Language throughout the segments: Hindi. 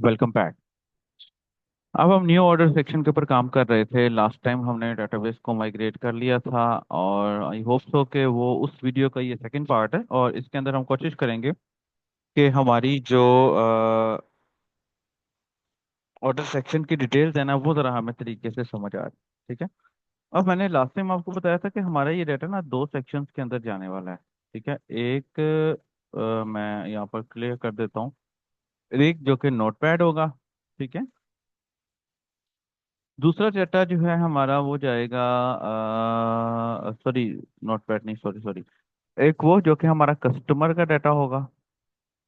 Welcome back. अब हम न्यू ऑर्डर सेक्शन के ऊपर काम कर रहे थे। लास्ट टाइम हमने डेटाबेस को माइग्रेट कर लिया था और आई होप सो कि वो उस वीडियो का ये सेकंड पार्ट है और इसके अंदर हम कोशिश करेंगे कि हमारी जो ऑर्डर सेक्शन की डिटेल्स है ना वो ज़रा हमें तरीके से समझ आ जाए। ठीक है। अब मैंने लास्ट टाइम आपको बताया था कि हमारा ये डाटा ना दो सेक्शंस के अंदर जाने वाला है। ठीक है। एक मैं यहाँ पर क्लियर कर देता हूँ। एक जो कि नोटपैड होगा। ठीक है। दूसरा डाटा जो है हमारा वो जाएगा, सॉरी, नोटपैड नहीं, सॉरी सॉरी, एक वो जो कि हमारा कस्टमर का डाटा होगा।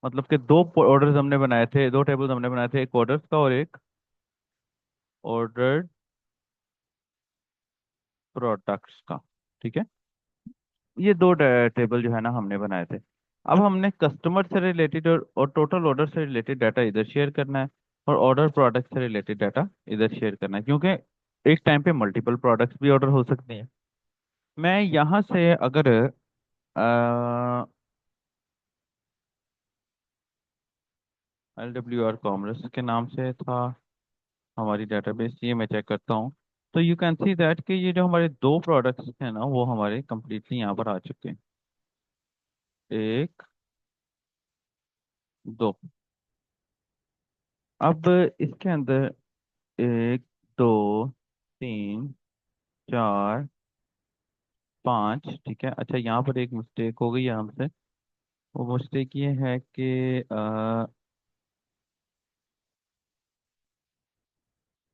मतलब कि दो ऑर्डर्स हमने बनाए थे, दो टेबल्स हमने बनाए थे, एक ऑर्डर्स का और एक ऑर्डर प्रोडक्ट्स का। ठीक है। ये दो टेबल जो है ना हमने बनाए थे। अब हमने कस्टमर से रिलेटेड और टोटल ऑर्डर से रिलेटेड डाटा इधर शेयर करना है और ऑर्डर प्रोडक्ट से रिलेटेड डाटा इधर शेयर करना है, क्योंकि एक टाइम पे मल्टीपल प्रोडक्ट्स भी ऑर्डर हो सकते हैं। मैं यहाँ से अगर LWR कॉमर्स के नाम से था हमारी डेटाबेस, ये मैं चेक करता हूँ। तो यू कैन सी दैट कि ये जो हमारे दो प्रोडक्ट्स हैं ना वो हमारे कंप्लीटली यहाँ पर आ चुके हैं। एक, दो। अब इसके अंदर एक, दो, तीन, चार, पाँच। ठीक है। अच्छा, यहाँ पर एक मिस्टेक हो गई है हमसे। वो मिस्टेक ये है कि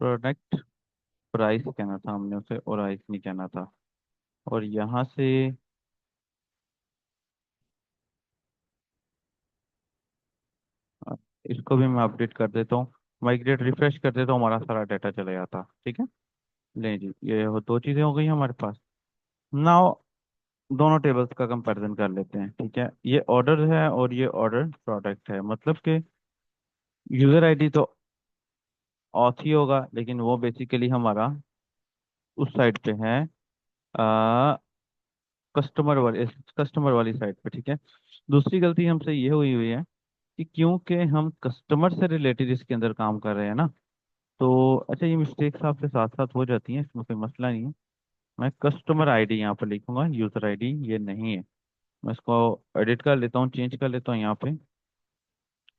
प्रोडक्ट प्राइस कहना था हमने उसे, और प्राइस नहीं कहना था। और यहाँ से अ, इसको भी मैं अपडेट कर देता हूँ, माइग्रेट रिफ्रेश कर देता हूँ, हमारा सारा डाटा चला जाता। ठीक है। ले जी, ये दो चीज़ें हो गई हमारे पास। नाउ दोनों टेबल्स का कंपैरिजन कर लेते हैं। ठीक है। ये ऑर्डर है और ये ऑर्डर प्रोडक्ट है, मतलब कि यूजर आईडी तो ऑथ ही होगा, लेकिन वो बेसिकली हमारा उस साइड पे है, कस्टमर वाली साइड पे। ठीक है। दूसरी गलती हमसे ये हुई हुई है कि क्योंकि हम कस्टमर से रिलेटेड इसके अंदर काम कर रहे हैं ना, तो अच्छा, ये मिस्टेक्स आपके साथ साथ हो जाती हैं, इसमें कोई मसला नहीं है। मैं कस्टमर आईडी यहाँ पर लिखूंगा, यूजर आईडी ये नहीं है। मैं इसको एडिट कर लेता हूँ, चेंज कर लेता हूँ यहाँ पे,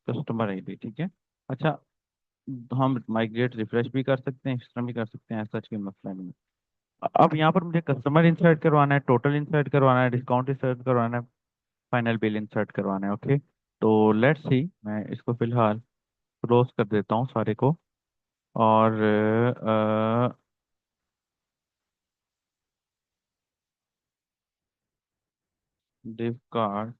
कस्टमर आईडी। ठीक है। अच्छा, हम माइग्रेट रिफ्रेश भी कर सकते हैं, इस तरह भी कर सकते हैं, ऐसा कोई मसला नहीं है। अब यहाँ पर मुझे कस्टमर इंसर्ट करवाना है, टोटल इंसर्ट करवाना है, डिस्काउंट इंसर्ट करवाना है, फाइनल बिल इंसर्ट करवाना है। ओके। तो लेट्स सी, मैं इसको फिलहाल क्लोज कर देता हूँ सारे को। और डिव कार्ड,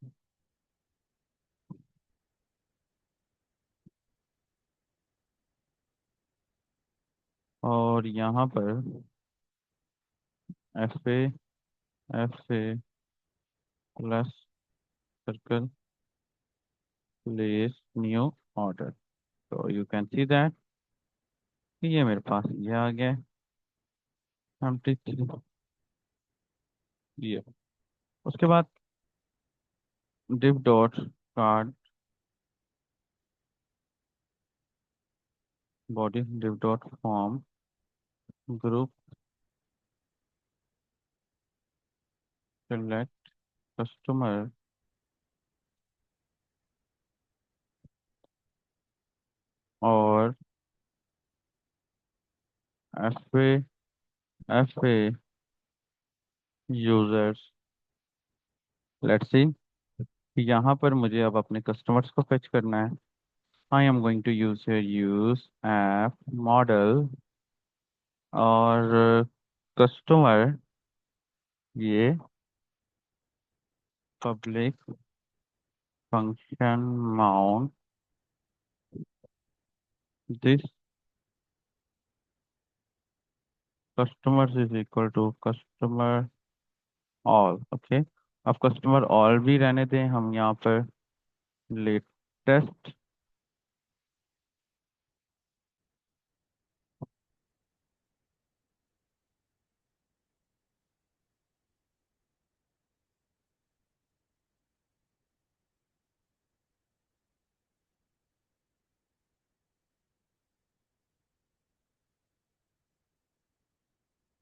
और यहाँ पर F A plus circle place new order. तो यू कैन सी दैट ये मेरे पास ये आ गया है। हम टिक ये, उसके बाद div dot card body, div dot form group select customer, और F A users. Let's see, यहाँ पर मुझे अब अपने कस्टमर्स को फेच करना है। I am going to use here use app model, और कस्टमर ये public function mount this customer is equal to customer all. Okay. अब कस्टमर ऑल भी रहने दें हम यहाँ पर, latest.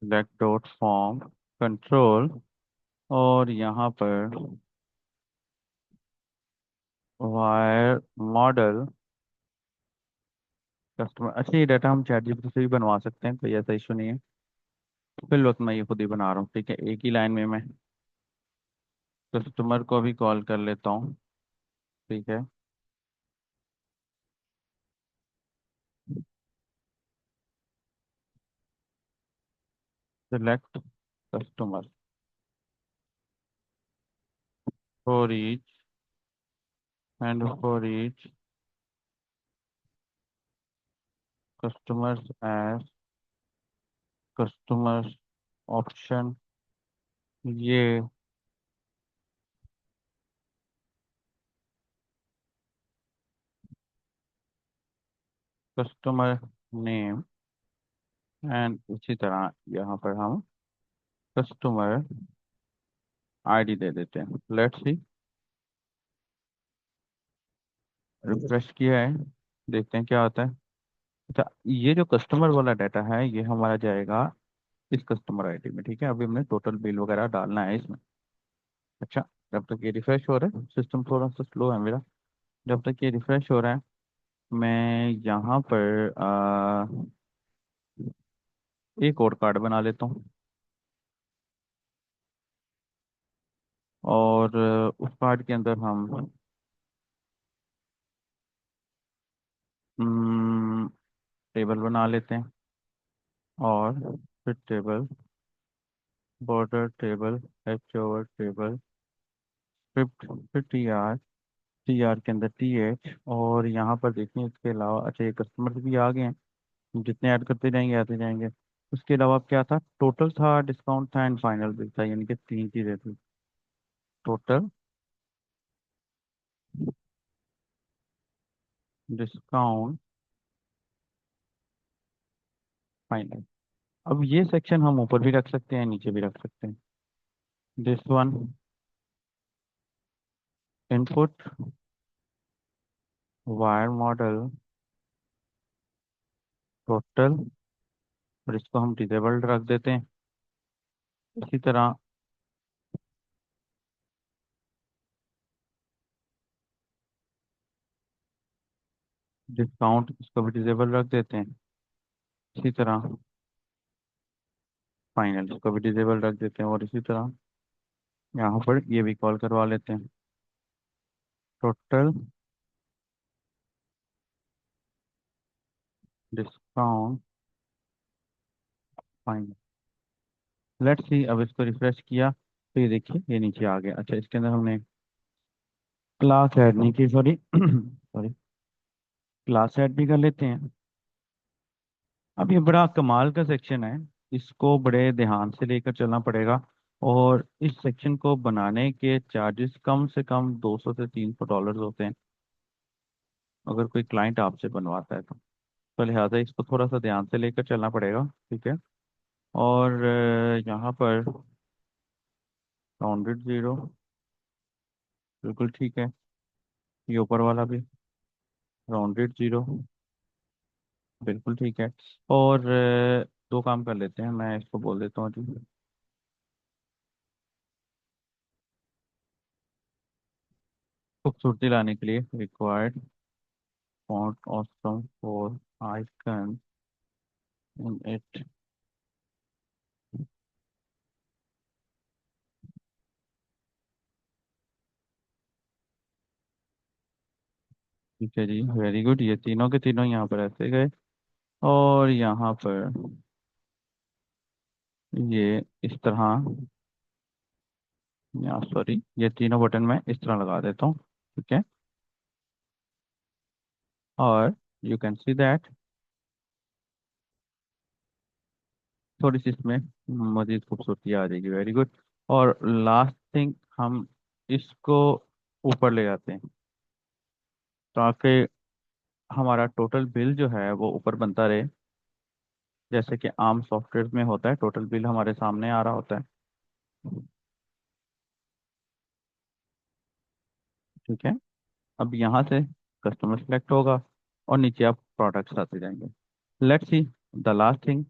Select dot form control, और यहाँ पर वायर मॉडल कस्टमर। अच्छा, ये डाटा हम चैट जीपीटी से भी बनवा सकते हैं, कोई ऐसा इशू नहीं है। फिर वक्त मैं ये खुद ही बना रहा हूँ, ठीक है, एक ही लाइन में मैं कस्टमर को भी कॉल कर लेता हूँ। ठीक है। Select customer for each and for each customers as customer option, ये कस्टमर नेम, एंड इसी तरह यहाँ पर हम कस्टमर आईडी दे देते हैं। लेट्स सी, रिफ्रेश किया है, देखते हैं क्या आता है। अच्छा, ये जो कस्टमर वाला डाटा है ये हमारा जाएगा इस कस्टमर आईडी में, ठीक है। अभी हमने टोटल बिल वगैरह डालना है इसमें। अच्छा, जब तक ये रिफ्रेश हो रहा है, सिस्टम थोड़ा सा स्लो है मेरा। जब तक ये रिफ्रेश हो रहा है, मैं यहाँ पर एक और कार्ड बना लेता हूँ, और उस कार्ड के अंदर हम टेबल बना लेते हैं, और फिर table border table H over table script, फिर टी आर, टी आर के अंदर टी एच, और यहाँ पर देखिए इसके अलावा, अच्छा ये कस्टमर भी आ गए हैं, जितने ऐड करते जाएंगे आते जाएंगे। उसके अलावा क्या था, टोटल था, डिस्काउंट था, एंड फाइनल बिल था, यानी कि तीन चीज़ें थी। Total, discount, final. अब ये सेक्शन हम ऊपर भी रख सकते हैं, नीचे भी रख सकते हैं। This one input wire model total, और इसको हम डिसेबल्ड रख देते हैं। इसी तरह डिस्काउंट, इसको भी डिसेबल रख देते हैं। इसी तरह फाइनल, इसको भी डिसेबल रख देते हैं, और इसी तरह यहाँ पर ये भी कॉल करवा लेते हैं। Total discount final. Let's see, अब इसको रिफ्रेश किया तो ये देखिए ये नीचे आ गया। अच्छा, इसके अंदर हमने क्लास ऐड नहीं की, सॉरी सॉरी, क्लास ऐड भी कर लेते हैं। अब ये बड़ा कमाल का सेक्शन है, इसको बड़े ध्यान से लेकर चलना पड़ेगा। और इस सेक्शन को बनाने के चार्जेस कम से कम 200 से 300 डॉलर्स होते हैं, अगर कोई क्लाइंट आपसे बनवाता है तो लिहाजा इसको थोड़ा सा ध्यान से लेकर चलना पड़ेगा, ठीक है। और यहाँ पर राउंडेड जीरो, बिल्कुल ठीक है। ये ऊपर वाला भी राउंडेड जीरो, बिल्कुल ठीक है। और दो काम कर लेते हैं, मैं इसको बोल देता हूँ जी, खूबसूरती लाने के लिए required font awesome for icon in it. ठीक है जी, वेरी गुड, ये तीनों के तीनों यहाँ पर ऐसे गए। और यहाँ पर ये इस तरह, या सॉरी, ये तीनों बटन मैं इस तरह लगा देता हूँ, ठीक है। और यू कैन सी दैट थोड़ी सी इसमें मजीद खूबसूरती आ जाएगी, वेरी गुड। और लास्ट थिंग, हम इसको ऊपर ले जाते हैं, ताकि हमारा टोटल बिल जो है वो ऊपर बनता रहे, जैसे कि आम सॉफ्टवेयर में होता है, टोटल बिल हमारे सामने आ रहा होता है, ठीक है। अब यहाँ से कस्टमर सेलेक्ट होगा, और नीचे आप प्रोडक्ट्स आते जाएंगे। Let's see the last thing,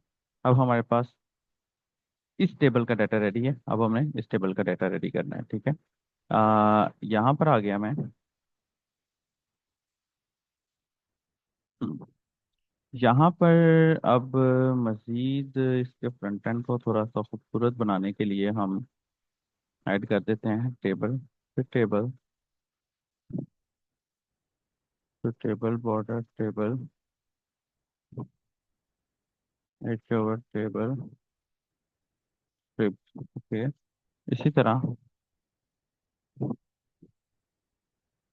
अब हमारे पास इस टेबल का डाटा रेडी है, अब हमने इस टेबल का डाटा रेडी करना है, ठीक है। यहाँ पर आ गया मैं। हम्म, यहाँ पर अब मज़ीद इसके फ्रंट एंड को थोड़ा सा खूबसूरत बनाने के लिए हम ऐड कर देते हैं टेबल, फिर टेबल, फिर table border, table H over table, script, okay. इसी तरह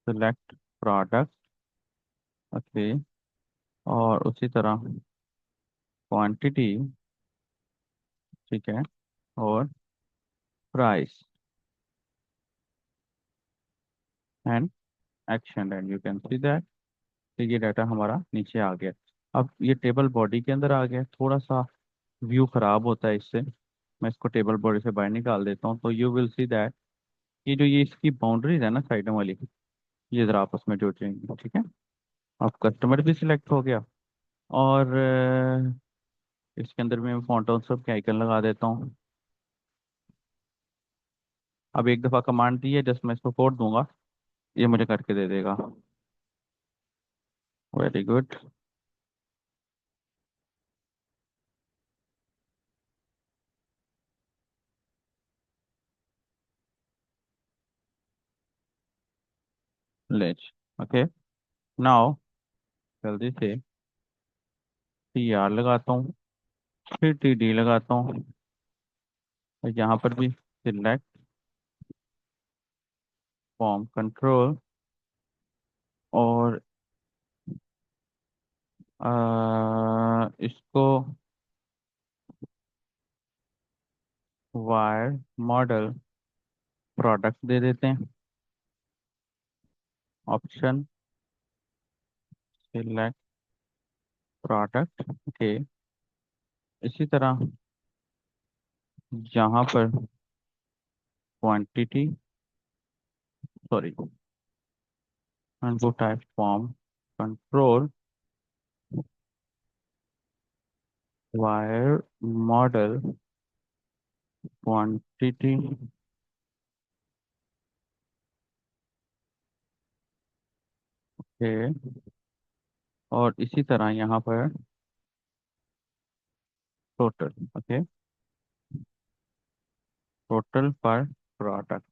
सिलेक्ट प्रोडक्ट, ओके। और उसी तरह क्वांटिटी, ठीक है, और price and action, and you can see that ये डाटा हमारा नीचे आ गया। अब ये टेबल बॉडी के अंदर आ गया, थोड़ा सा व्यू खराब होता है इससे, मैं इसको टेबल बॉडी से बाहर निकाल देता हूँ, तो यू विल सी दैट ये जो ये इसकी बाउंड्रीज है ना साइडों वाली, ये जरा आपस में जुड़ जाएंगी, ठीक है। अब कस्टमर भी सिलेक्ट हो गया, और इसके अंदर भी मैं फॉन्ट और सब के आइकन लगा देता हूँ। अब एक दफ़ा कमांड दी है, जस्ट मैं इसको कोड दूंगा, ये मुझे करके दे देगा। Very good. लेच, ओके। नाउ जल्दी से टी आर लगाता हूँ, फिर टी डी लगाता हूँ, और यहाँ पर भी सिलेक्ट फॉर्म कंट्रोल, और इसको वायर मॉडल प्रोडक्ट दे देते हैं, ऑप्शन सिलेक्ट प्रोडक्ट, ओके। इसी तरह यहाँ पर क्वांटिटी, सॉरी, इनको type form control wire model quantity, okay. और इसी तरह यहाँ पर टोटल, ओके, टोटल पर प्रोडक्ट।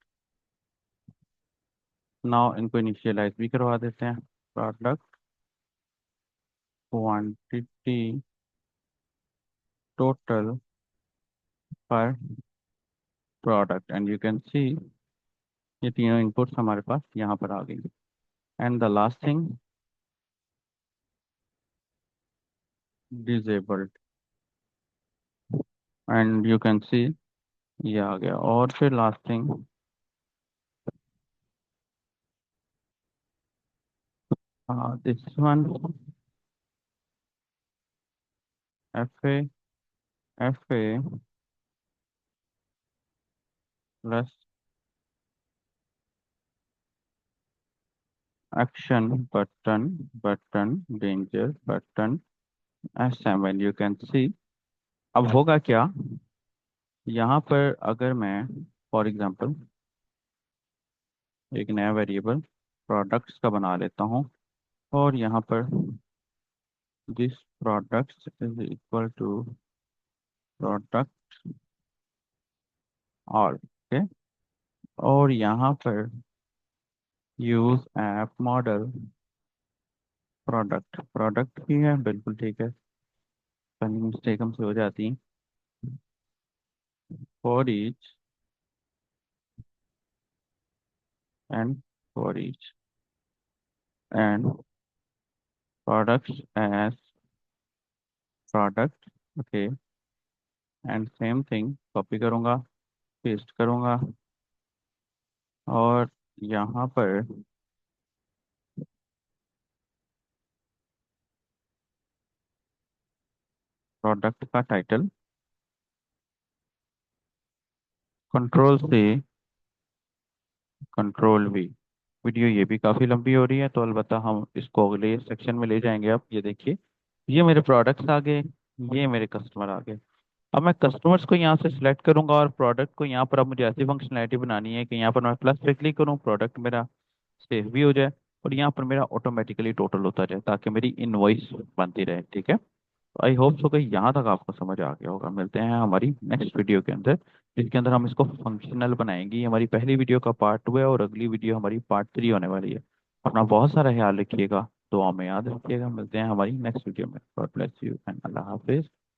नाउ इनको इनिशियलाइज भी करवा देते हैं, प्रोडक्ट क्वांटिटी टोटल पर product, and you can see ये तीनों इनपुट्स हमारे पास यहाँ पर आ गई। And the last thing, disabled, and you can see ये आ गया। और फिर last thing, this one, F A, F A plus action button, button danger button, S7, you can see. अब होगा क्या, यहाँ पर अगर मैं फॉर एग्जांपल एक नया वेरिएबल प्रोडक्ट्स का बना लेता हूँ, और यहाँ पर this products is equal to product और, ओके। और यहाँ पर use app model product, product ही है, बिल्कुल ठीक है, कहीं मिस्टेक हमसे हो जाती है। For each and for each and products as product, okay. And same thing copy करूँगा, पेस्ट करूँगा, और यहाँ पर प्रोडक्ट का टाइटल कंट्रोल से कंट्रोल वी। वीडियो ये भी काफ़ी लंबी हो रही है, तो अलबत्ता हम इसको अगले सेक्शन में ले जाएंगे। अब ये देखिए, ये मेरे प्रोडक्ट्स आ गए, ये मेरे कस्टमर आ गए। अब मैं कस्टमर्स को यहाँ से सिलेक्ट करूंगा और प्रोडक्ट को यहाँ पर अब मुझे ऐसी फंक्शनैलिटी बनानी है कि यहाँ पर मैं प्लस पे क्लिक करूँ, प्रोडक्ट मेरा सेव भी हो जाए और यहाँ पर मेरा ऑटोमेटिकली टोटल होता जाए ताकि मेरी इनवॉइस बनती रहे। ठीक है, तो आई होप सो कि यहाँ तक आपको समझ आ गया होगा। मिलते हैं हमारी नेक्स्ट वीडियो के अंदर, जिसके अंदर हम इसको फंक्शनल बनाएंगे। ये हमारी पहली वीडियो का पार्ट 2 है और अगली वीडियो हमारी पार्ट 3 होने वाली है। अपना बहुत सारा ख्याल रखिएगा, दुआ में याद रखिएगा। मिलते हैं हमारी नेक्स्ट वीडियो में। God bless you and Allah Hafiz.